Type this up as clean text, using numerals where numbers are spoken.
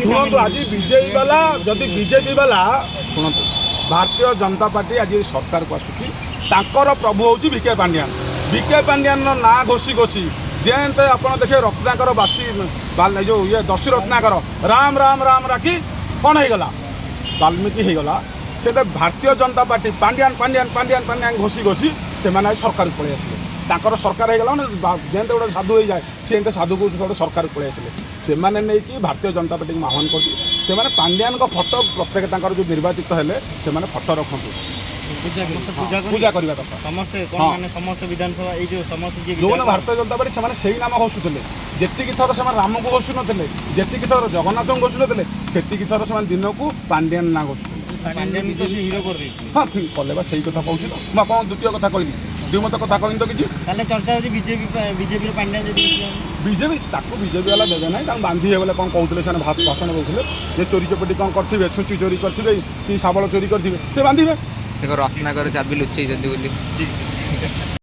शुणु आज बीजेपी वाला जदि बीजेपी वाला भारतीय जनता पार्टी आज सरकार को आसुची प्रभु हूँ विके पांड्यान ना घोषी घोषी जेते आप देखिए रत्नाकर बासी जो ये दशी रत्नाकर राम राम राम राखी कौन होगा वाल्मीकि होगा से भारतीय जनता पार्टी पांड्यान पांड्यान पांड्यान पांड्यान घोषी घोषी से सरकार पलि आसिले सरकार होगा जेते गोटे साधु हो जाए सी साधु को गोटे सरकार पलि आसिले से नहीं भारतीय जनता पार्टी को आह्वान कर पांड्यान फटो प्रत्येक जो निर्वाचित हेले से फटो रखु पूजा करवा समस्त विधानसभा जो भारतीय जनता पार्टी से नाम घोषुले जी थर से राम को घोषु नी जी थर जगन्नाथ को घोषु नी से थर से दिन को पांड्यान ना घोषुले हाँ कले से कथा कहूँ तो मुझे द्वितीय कथा कहली द्विमत कथा कहनी तो किसी चर्चा होती बीजेपी पांड्या बीजेपी बीजेपी वाला देवे ना बांधी गले कौन कहते हैं भाषण देते जे चोरी चपटी कौन करेंगे छुची चोरी करेंगे कि शाबल चोरी करेंगे से बांधे रत्नाकर चाबी लुचेई